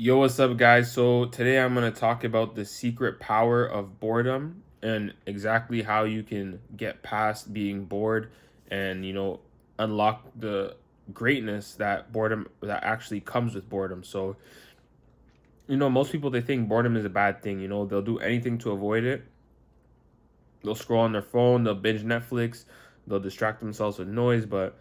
Yo, what's up, guys? So today I'm going to talk about the secret power of boredom and exactly how you can get past being bored and, unlock the greatness that boredom that actually comes with boredom. So, most people they think boredom is a bad thing, they'll do anything to avoid it. They'll scroll on their phone, they'll binge Netflix, they'll distract themselves with noise, but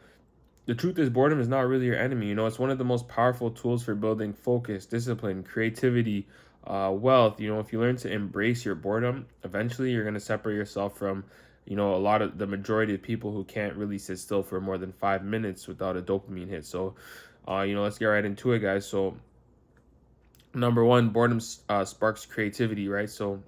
the truth is boredom is not really your enemy. It's one of the most powerful tools for building focus, discipline, creativity, wealth. If you learn to embrace your boredom, eventually you're going to separate yourself from, a lot of the majority of people who can't really sit still for more than 5 minutes without a dopamine hit. So, let's get right into it, guys. So, number one, boredom sparks creativity, right? So,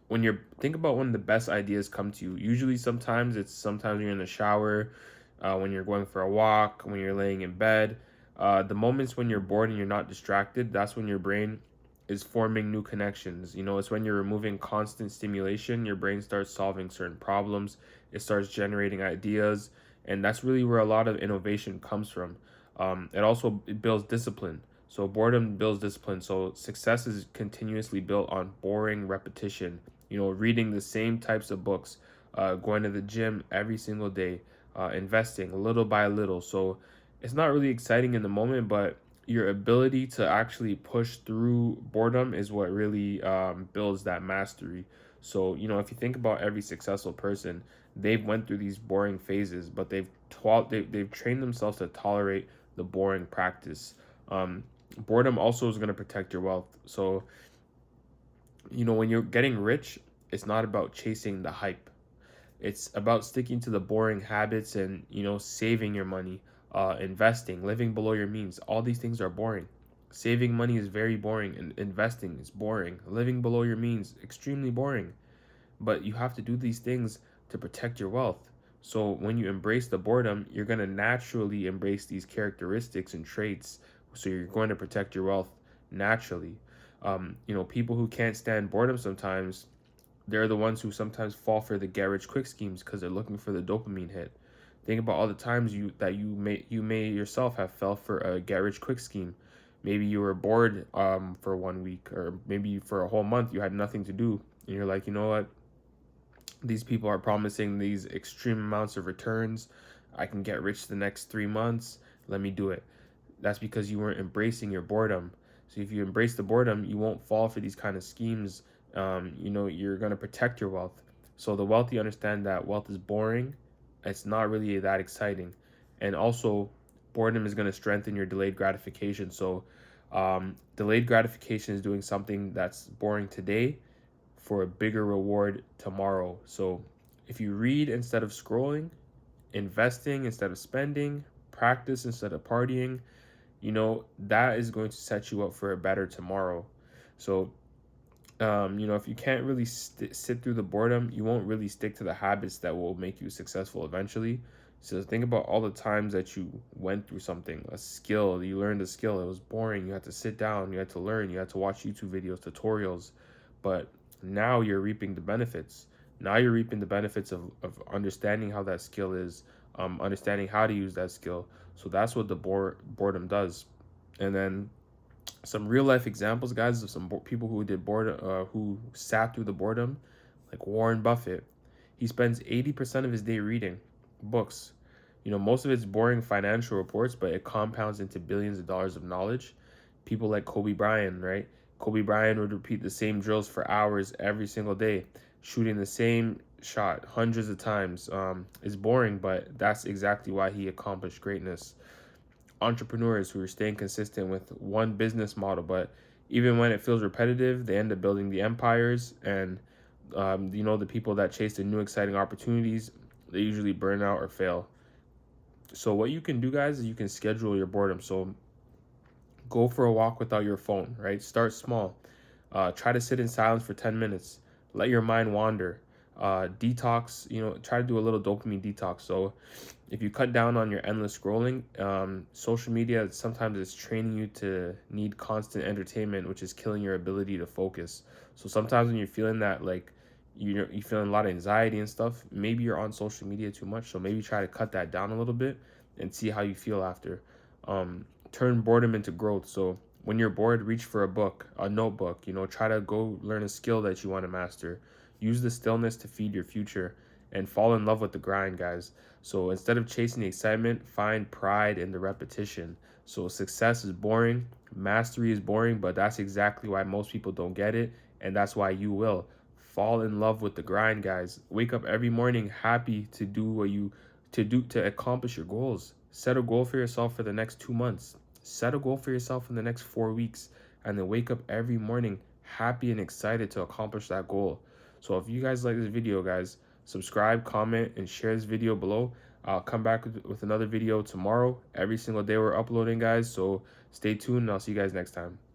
when you're think about when the best ideas come to you, usually sometimes you're in the shower, when you're going for a walk, when you're laying in bed. The moments when you're bored and you're not distracted, that's when your brain is forming new connections. It's when you're removing constant stimulation, your brain starts solving certain problems, it starts generating ideas, and that's really where a lot of innovation comes from. It builds discipline. So boredom builds discipline. So success is continuously built on boring repetition. Reading the same types of books, going to the gym every single day, investing little by little. So it's not really exciting in the moment, but your ability to actually push through boredom is what really builds that mastery. So, if you think about every successful person, they've went through these boring phases, but they've trained themselves to tolerate the boring practice. Boredom also is going to protect your wealth. So, when you're getting rich, it's not about chasing the hype. It's about sticking to the boring habits and, saving your money, investing, living below your means. All these things are boring. Saving money is very boring, and investing is boring. Living below your means, extremely boring. But you have to do these things to protect your wealth. So when you embrace the boredom, you're going to naturally embrace these characteristics and traits. So you're going to protect your wealth naturally. People who can't stand boredom sometimes, they're the ones who sometimes fall for the get rich quick schemes because they're looking for the dopamine hit. Think about all the times you may yourself have fell for a get rich quick scheme. Maybe you were bored for 1 week, or maybe for a whole month you had nothing to do, and you're like, you know what? These people are promising these extreme amounts of returns. I can get rich the next 3 months. Let me do it. That's because you weren't embracing your boredom. So if you embrace the boredom, you won't fall for these kind of schemes. You're going to protect your wealth. So the wealthy understand that wealth is boring. It's not really that exciting. And also, boredom is going to strengthen your delayed gratification. So delayed gratification is doing something that's boring today for a bigger reward tomorrow. So if you read instead of scrolling, investing instead of spending, practice instead of partying, that is going to set you up for a better tomorrow. So, if you can't really sit through the boredom, you won't really stick to the habits that will make you successful eventually. So think about all the times that you went through something, a skill, you learned a skill. It was boring. You had to sit down, you had to learn, you had to watch YouTube videos, tutorials. But now you're reaping the benefits. Now you're reaping the benefits of understanding how that skill is, understanding how to use that skill. So that's what the boredom does. And then some real life examples, guys, of some people who did boredom, who sat through the boredom, like Warren Buffett. He spends 80% of his day reading books. Most of it's boring financial reports, but it compounds into billions of dollars of knowledge. People like Kobe Bryant, right? Kobe Bryant would repeat the same drills for hours every single day, shooting the same shot hundreds of times. It's boring, but that's exactly why he accomplished greatness. Entrepreneurs who are staying consistent with one business model, but even when it feels repetitive, they end up building the empires. And the people that chase the new exciting opportunities, they usually burn out or fail. So what you can do, guys, is you can schedule your boredom. So go for a walk without your phone, right? Start small. Try to sit in silence for 10 minutes. Let your mind wander. Detox, try to do a little dopamine detox. So if you cut down on your endless scrolling, social media sometimes is training you to need constant entertainment, which is killing your ability to focus. So sometimes when you're feeling that, like, you're feeling a lot of anxiety and stuff, maybe you're on social media too much. So maybe try to cut that down a little bit and see how you feel after. Turn boredom into growth. So When you're bored, reach for a book, a notebook, try to go learn a skill that you want to master. Use the stillness to feed your future and fall in love with the grind, guys. So instead of chasing the excitement, find pride in the repetition. So success is boring, mastery is boring, but that's exactly why most people don't get it, and that's why you will. Fall in love with the grind, guys. Wake up every morning happy to do what you to accomplish your goals. Set a goal for yourself for the next 2 months. Set a goal for yourself in the next 4 weeks, and then wake up every morning happy and excited to accomplish that goal. So if you guys like this video, guys, subscribe, comment, and share this video below. I'll come back with another video tomorrow. Every single day we're uploading, guys, so stay tuned, and I'll see you guys next time. Peace.